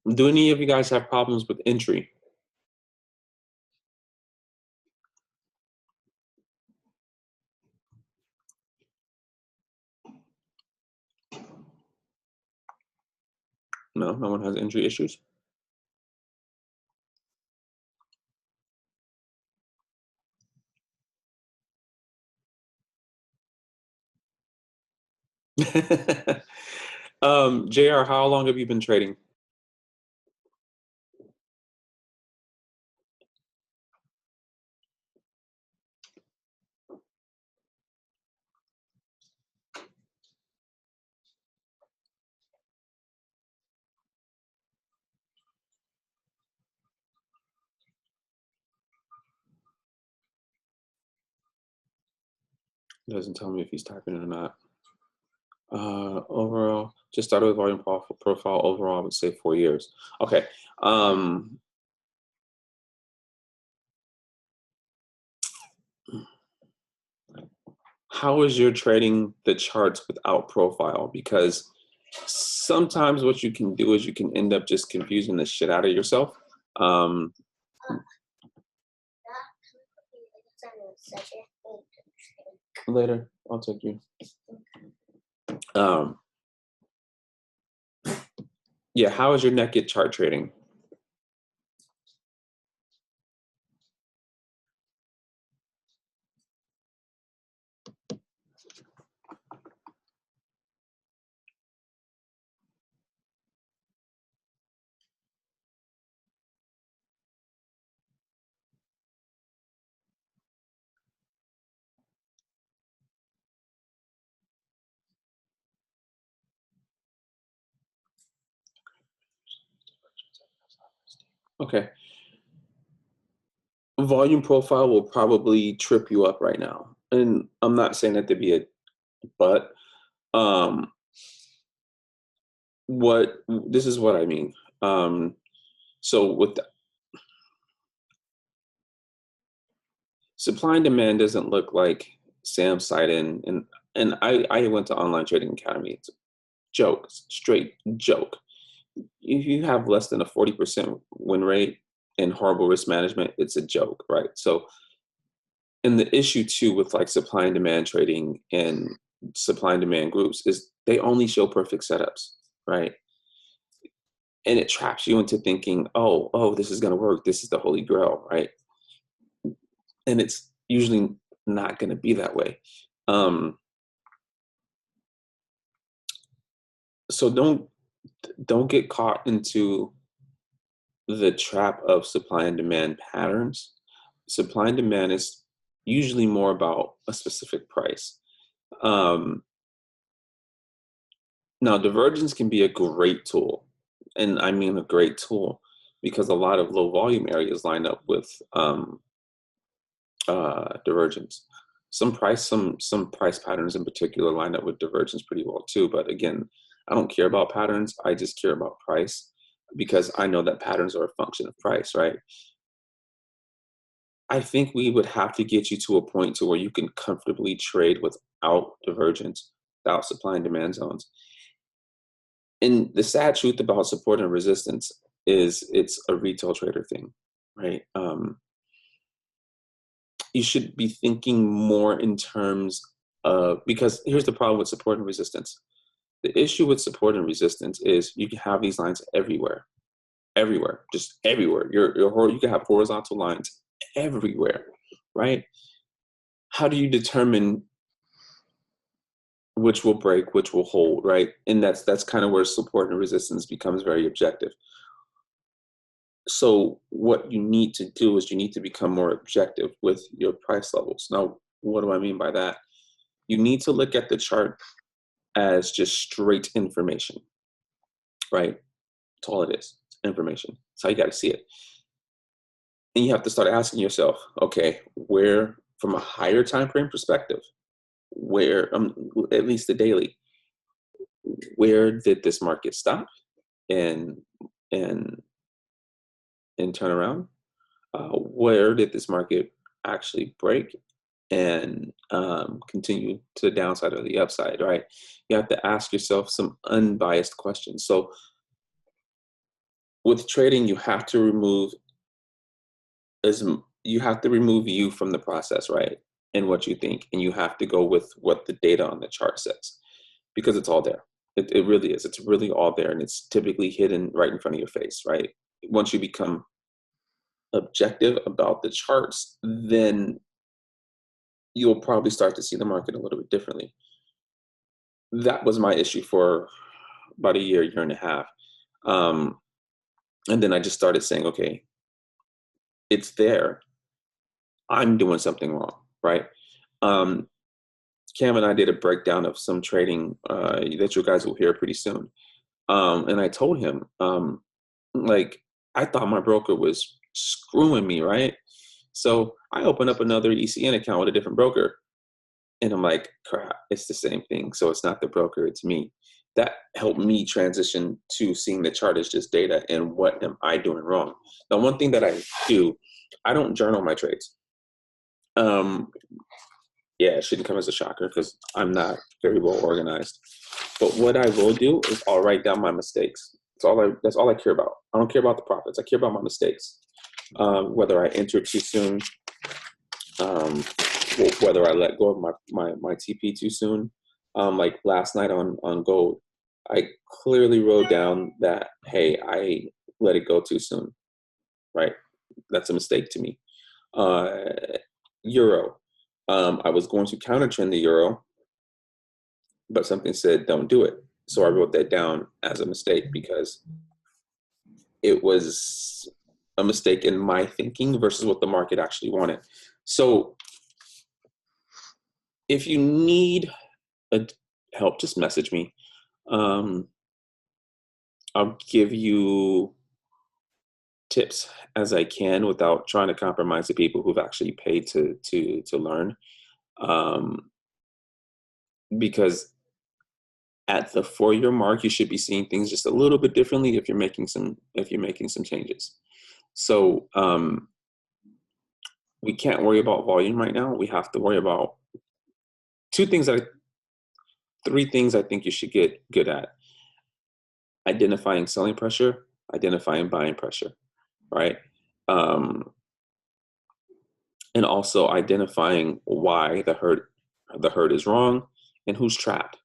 Do any of you guys have problems with entry? No, no one has entry issues? JR, how long have you been trading? It doesn't tell me if he's typing it or not. Overall, just started with volume profile. Overall, I would say 4 years. Okay. How is your trading the charts without profile? Because sometimes what you can do is you can end up just confusing the shit out of yourself. Um, Later, I'll take you. Yeah, how is your naked chart trading? Okay. Volume profile will probably trip you up right now. And I'm not saying that to be a but. Um, this is what I mean. So with the supply and demand doesn't look like Sam cited, and I went to Online Trading Academy. It's a joke, straight joke. If you have less than a 40% win rate and horrible risk management, it's a joke, right? So, and the issue too with like supply and demand trading and supply and demand groups is they only show perfect setups, right? And it traps you into thinking, oh, this is going to work. This is the holy grail, right? And it's usually not going to be that way. So don't get caught into the trap of supply and demand patterns. Supply and demand is usually more about a specific price. Um, Now, divergence can be a great tool, and I mean a great tool because a lot of low volume areas line up with divergence. Some price patterns in particular line up with divergence pretty well too. But again, I don't care about patterns. I just care about price because I know that patterns are a function of price, right? I think we would have to get you to a point to where you can comfortably trade without divergence, without supply and demand zones. And the sad truth about support and resistance is it's a retail trader thing, right? You should be thinking more in terms of, because here's the problem with support and resistance. The issue with support and resistance is you can have these lines everywhere, just everywhere. You can have horizontal lines everywhere, right? How do you determine which will break, which will hold, right? And that's kind of where support and resistance becomes very objective. So what you need to do is you need to become more objective with your price levels. Now, what do I mean by that? You need to look at the chart as just straight information, right? That's all it is. It's information. That's how you got to see it. And you have to start asking yourself, okay, where, from a higher time frame perspective, where, at least the daily, where did this market stop and and and turn around? Where did this market actually break and continue to the downside or the upside, right? You have to ask yourself some unbiased questions. So with trading, you have to remove you from the process, right? And what you think, and you have to go with what the data on the chart says, because it's all there. It really is. It's really all there, and it's typically hidden right in front of your face, right? Once you become objective about the charts, then you'll probably start to see the market a little bit differently. that was my issue for about a year and a half. And then I just started saying, okay, it's there. I'm doing something wrong, right? Um, Cam and I did a breakdown of some trading that you guys will hear pretty soon. And I told him, like, I thought my broker was screwing me, right? So I opened up another ECN account with a different broker. And I'm like, crap, it's the same thing. So it's not the broker, it's me. That helped me transition to seeing the chart as just data and what am I doing wrong. Now, one thing that I do, I don't journal my trades. Yeah, it shouldn't come as a shocker because I'm not very well organized. But what I will do is I'll write down my mistakes. That's all I care about. I don't care about the profits. I care about my mistakes. Whether I enter too soon, whether I let go of my TP too soon. Like last night on gold, I clearly wrote down that, hey, I let it go too soon, right? That's a mistake to me. Euro, I was going to counter trend the euro, but something said don't do it. So I wrote that down as a mistake because it was a mistake in my thinking versus what the market actually wanted. So if you need help, just message me. I'll give you tips as I can without trying to compromise the people who've actually paid to learn. Because at the 4-year mark, you should be seeing things just a little bit differently if you're making some changes. So we can't worry about volume right now. We have to worry about three things I think you should get good at: identifying selling pressure, identifying buying pressure, right? And also identifying why the herd is wrong and who's trapped.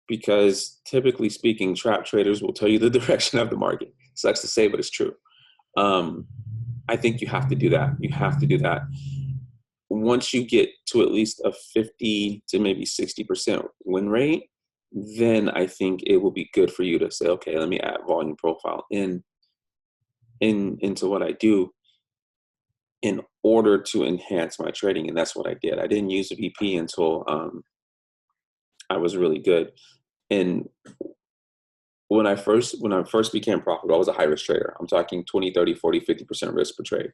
Because typically speaking, trap traders will tell you the direction of the market. Sucks to say, but it's true. I think you have to do that. You have to do that. Once you get to at least a 50 to maybe 60% win rate, then I think it will be good for you to say, okay, let me add volume profile into what I do in order to enhance my trading. And that's what I did. I didn't use a VP until I was really good. And when I first became profitable, I was a high risk trader. I'm talking 20, 30, 40, 50% risk per trade,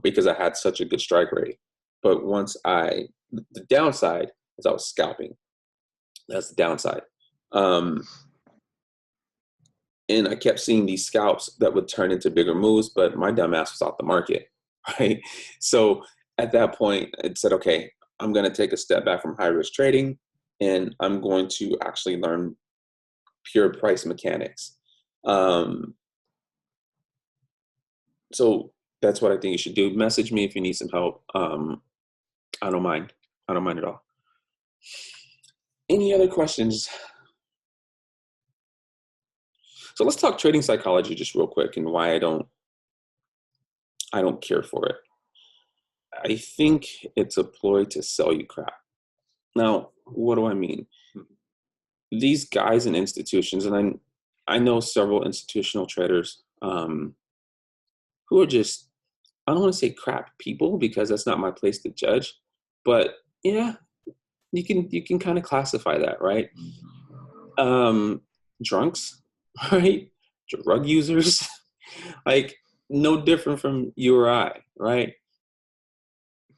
because I had such a good strike rate. But the downside is I was scalping. That's the downside. And I kept seeing these scalps that would turn into bigger moves, but my dumb ass was out the market, right? So at that point, it said, okay, I'm going to take a step back from high risk trading, and I'm going to actually learn pure price mechanics. So that's what I think you should do. Message me if you need some help. I don't mind. I don't mind at all. Any other questions? So let's talk trading psychology just real quick and why I don't care for it. I think it's a ploy to sell you crap. Now, what do I mean? These guys in institutions, and I know several institutional traders who are just, I don't want to say crap people because that's not my place to judge, but yeah, you can kind of classify that, right? Drunks, right? Drug users, like no different from you or I, right?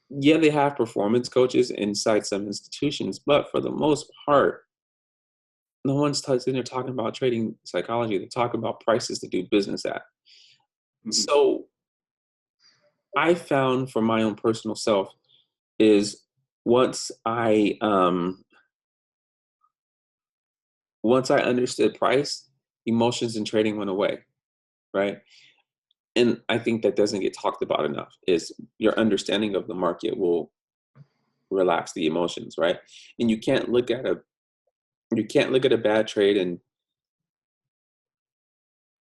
Yeah, they have performance coaches inside some institutions, but for the most part, no one's sitting there talking about trading psychology. They talk about prices to do business at. Mm-hmm. So I found for my own personal self is once I understood price, emotions in trading went away, right? And I think that doesn't get talked about enough, is your understanding of the market will relax the emotions, right? And you can't look at a bad trade and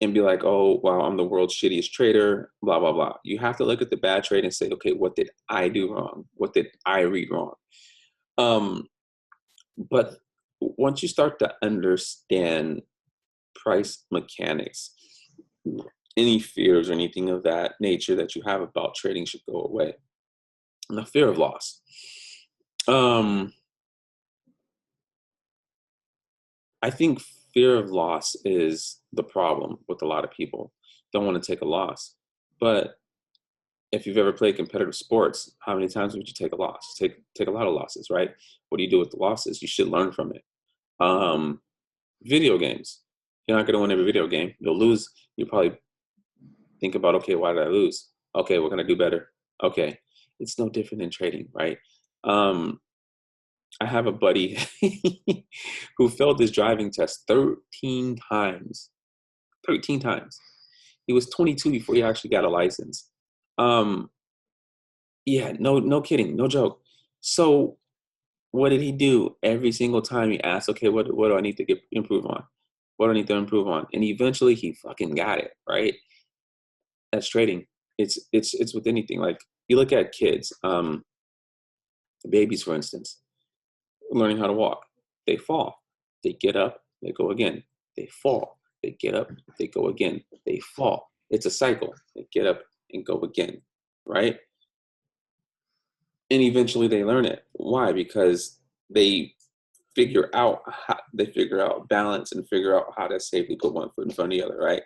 be like, oh, wow, I'm the world's shittiest trader, blah, blah, blah. You have to look at the bad trade and say, okay, what did I do wrong? What did I read wrong? But once you start to understand price mechanics, any fears or anything of that nature that you have about trading should go away. And the fear of loss. I think fear of loss is the problem with a lot of people. Don't want to take a loss. But if you've ever played competitive sports, how many times would you take a loss? Take a lot of losses, right? What do you do with the losses? You should learn from it. Video games. You're not going to win every video game. You'll lose. You probably think about, okay, why did I lose? Okay, what can I do better? Okay. It's no different than trading, right? I have a buddy who failed his driving test 13 times. 13 times. He was 22 before he actually got a license. Yeah, no kidding, no joke. So what did he do? Every single time he asked, okay, what do I need to improve on? What do I need to improve on? And eventually he fucking got it, right? That's trading. It's with anything. Like you look at kids, babies, for instance, learning how to walk. They fall, they get up, they go again. They fall, they get up, they go again. They fall. It's a cycle. They get up and go again, right? And eventually they learn it. Why? Because they figure out balance and figure out how to safely put one foot in front of the other, right?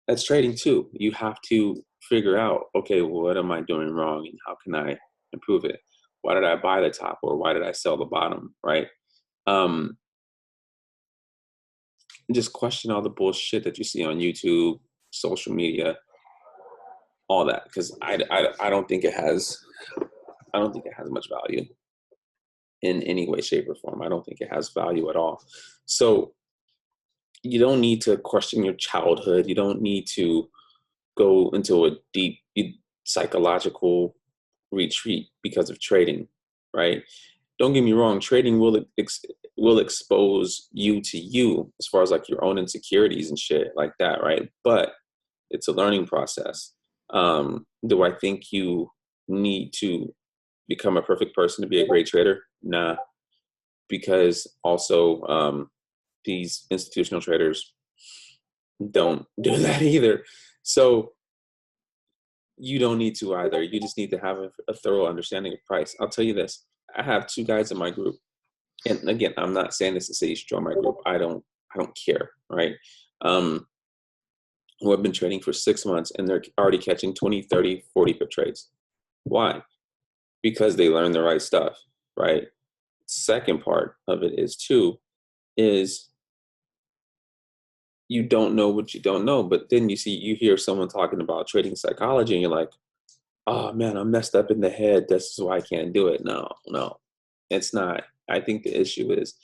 That's trading too. You have to figure out, okay, well, what am I doing wrong and how can I improve it? Why did I buy the top or why did I sell the bottom, right? Just question all the bullshit that you see on YouTube, social media, all that, because I don't think it has much value in any way, shape, or form. I don't think it has value at all. So you don't need to question your childhood. You don't need to go into a deep psychological retreat because of trading, right? Don't get me wrong. Trading will expose you to you as far as like your own insecurities and shit like that, right? But it's a learning process. Do I think you need to become a perfect person to be a great trader? Nah, because also these institutional traders don't do that either. So you don't need to either. You just need to have a thorough understanding of price. I'll tell you this. I have two guys in my group. And again, I'm not saying this to say you should join my group. I don't care, right? Who have been trading for 6 months and they're already catching 20, 30, 40 pip trades. Why? Because they learn the right stuff, right? Second part of it is you don't know what you don't know, but then you hear someone talking about trading psychology and you're like, oh man, I'm messed up in the head. This is why I can't do it. No, it's not. I think the issue is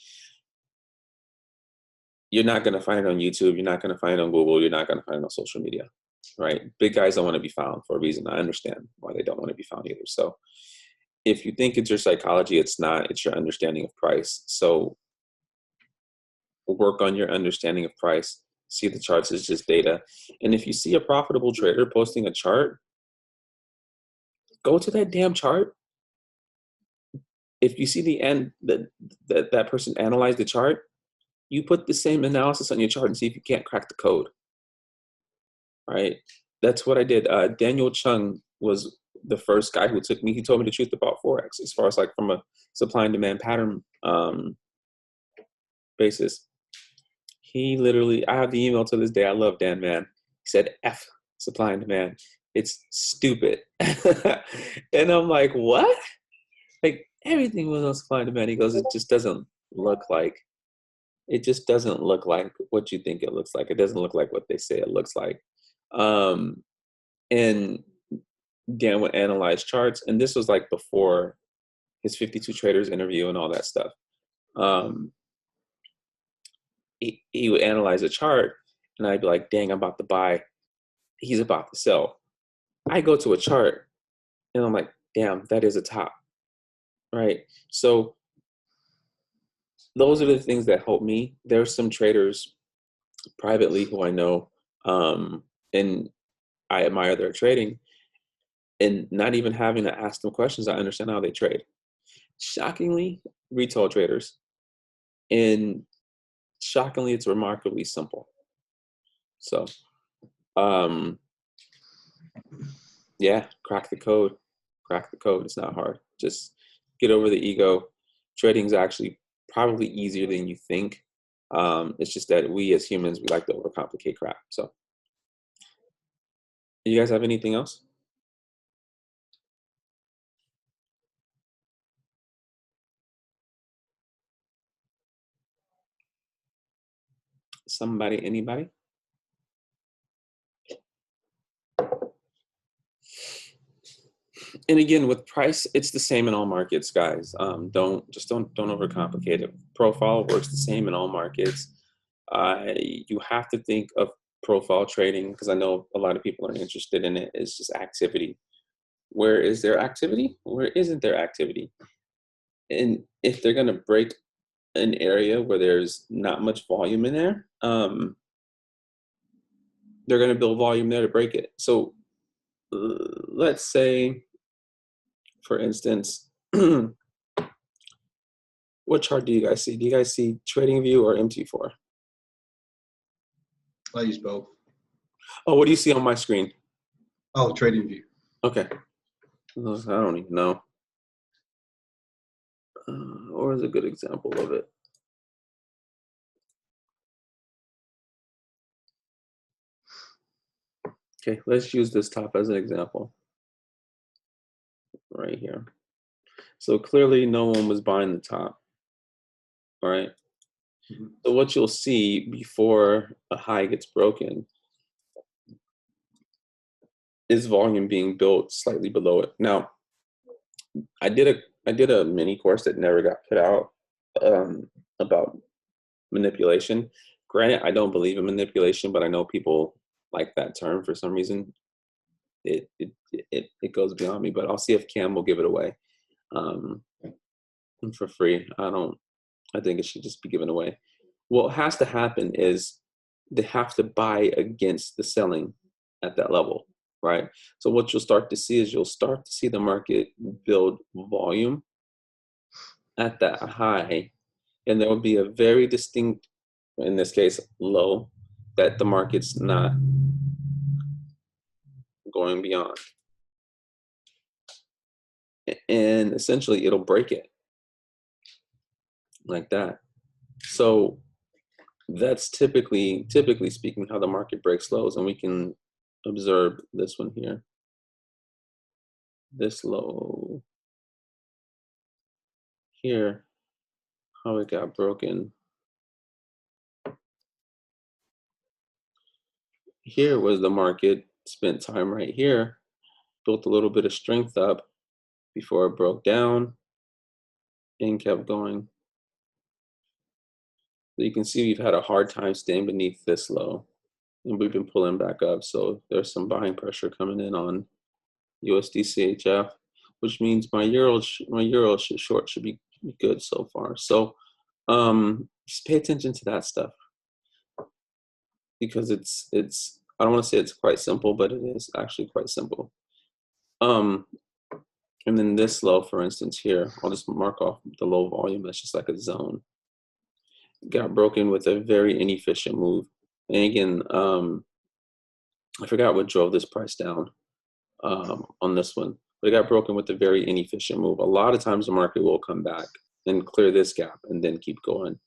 you're not going to find it on YouTube. You're not going to find it on Google. You're not going to find it on social media, right? Big guys don't want to be found for a reason. I understand why they don't want to be found either. So if you think it's your psychology, it's not. It's your understanding of price. So work on your understanding of price. See the charts as just data. And if you see a profitable trader posting a chart, go to that damn chart. If you see the end that person analyzed the chart, you put the same analysis on your chart and see if you can't crack the code. Right? That's what I did. Daniel Chung was the first guy who took me. He told me the truth about Forex as far as like from a supply and demand pattern basis. He literally, I have the email to this day. I love Dan, man. He said, F supply and demand. It's stupid. And I'm like, what? Like everything was on supply and demand. He goes, it just doesn't look like what you think it looks like. It doesn't look like what they say it looks like. And Dan would analyze charts. And this was like before his 52 traders interview and all that stuff. He would analyze a chart and I'd be like, dang, I'm about to buy. He's about to sell. I go to a chart and I'm like, damn, that is a top. Right. So those are the things that help me. There's some traders privately who I know, and I admire their trading, and not even having to ask them questions, I understand how they trade. Shockingly, retail traders, And shockingly, it's remarkably simple. So, yeah, crack the code. Crack the code. It's not hard. Just get over the ego. Trading is actually probably easier than you think. It's just that we as humans, we like to overcomplicate crap. So, you guys have anything else? Somebody, anybody? And again, with price, it's the same in all markets, guys. Don't overcomplicate it. Profile works the same in all markets. You have to think of profile trading, because I know a lot of people are interested in it. It's just activity. Where is there activity? Where isn't there activity? And if they're going to break an area where there's not much volume in there, they're going to build volume there to break it. So let's say, for instance, what chart do you guys see? Do you guys see TradingView or MT4? I use both. Oh, what do you see on my screen? Oh, TradingView. Okay. I don't even know. Or is a good example of it? Okay, let's use this top as an example. Right here. So clearly no one was buying the top. All right. Mm-hmm. So what you'll see before a high gets broken is volume being built slightly below it. Now, I did a mini course that never got put out about manipulation. Granted, I don't believe in manipulation, but I know people like that term for some reason. It goes beyond me, but I'll see if Cam will give it away for free. I think it should just be given away. What has to happen is they have to buy against the selling at that level, right? So what you'll start to see is you'll start to see the market build volume at that high, and there will be a very distinct, in this case, low, that the market's not going beyond. And essentially it'll break it like that. So that's typically speaking how the market breaks lows, and we can observe this one here. This low here, how it got broken. Here was the market spent time right here, built a little bit of strength up before it broke down and kept going. So you can see we've had a hard time staying beneath this low, and we've been pulling back up. So there's some buying pressure coming in on USD CHF, which means my euro short should be good so far. So just pay attention to that stuff, because it's I don't want to say it's quite simple, but it is actually quite simple. And then this low, for instance, here, I'll just mark off the low volume. That's just like a zone. Got broken with a very inefficient move. And again, I forgot what drove this price down on this one, but it got broken with a very inefficient move. A lot of times the market will come back and clear this gap and then keep going.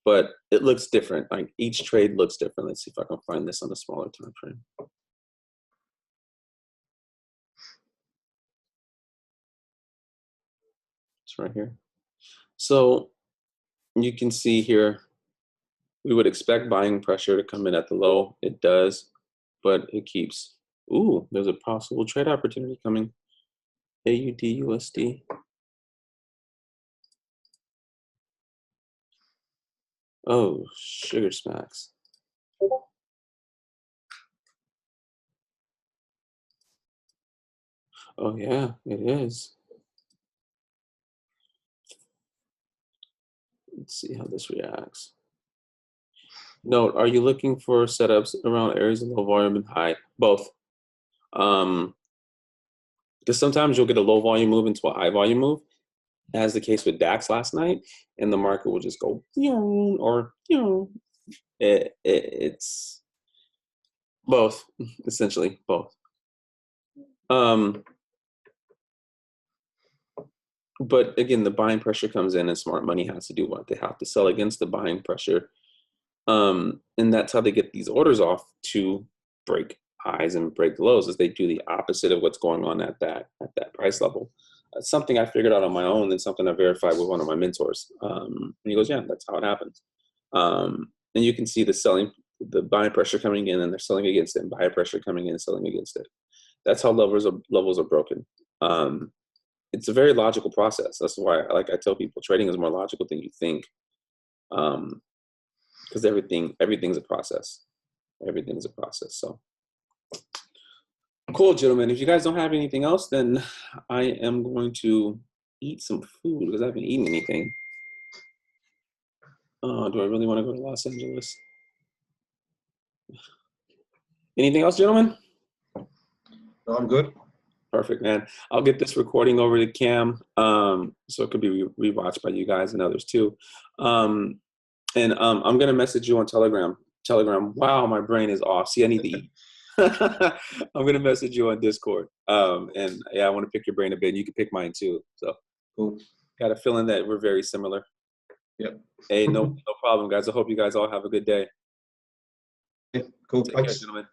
But it looks different. Like each trade looks different. Let's see if I can find this on a smaller time frame. It's right here. So you can see here, we would expect buying pressure to come in at the low. It does, but it keeps. Ooh, there's a possible trade opportunity coming. AUD USD. Oh, sugar smacks. Oh yeah, it is. Let's see how this reacts. Note, are you looking for setups around areas of low volume and high? Both. Because sometimes you'll get a low volume move into a high volume move, as the case with DAX last night, and the market will just go, or it's both, essentially both. But again, the buying pressure comes in, and smart money has to do what they have to sell against the buying pressure. And that's how they get these orders off to break highs and break lows, as they do the opposite of what's going on at that price level. It's something I figured out on my own, and something I verified with one of my mentors. And he goes, yeah, that's how it happens. And you can see the buying pressure coming in, and they're selling against it, and buyer pressure coming in and selling against it. That's how levels are broken. It's a very logical process. That's why, like I tell people, trading is more logical than you think. Because everything's a process. Everything's a process. So cool, gentlemen. If you guys don't have anything else, then I am going to eat some food, because I haven't eaten anything. Do I really want to go to Los Angeles? Anything else, gentlemen? No, I'm good. Perfect, man. I'll get this recording over to Cam, so it could be rewatched by you guys and others too. And I'm gonna message you on Telegram. Wow, my brain is off. See, I need to eat. I'm gonna message you on Discord. And yeah, I want to pick your brain a bit. And you can pick mine too. So Cool. Got a feeling that we're very similar. Yep. Hey, no problem, guys. I hope you guys all have a good day. Yeah, cool. Take Thanks. care, gentlemen.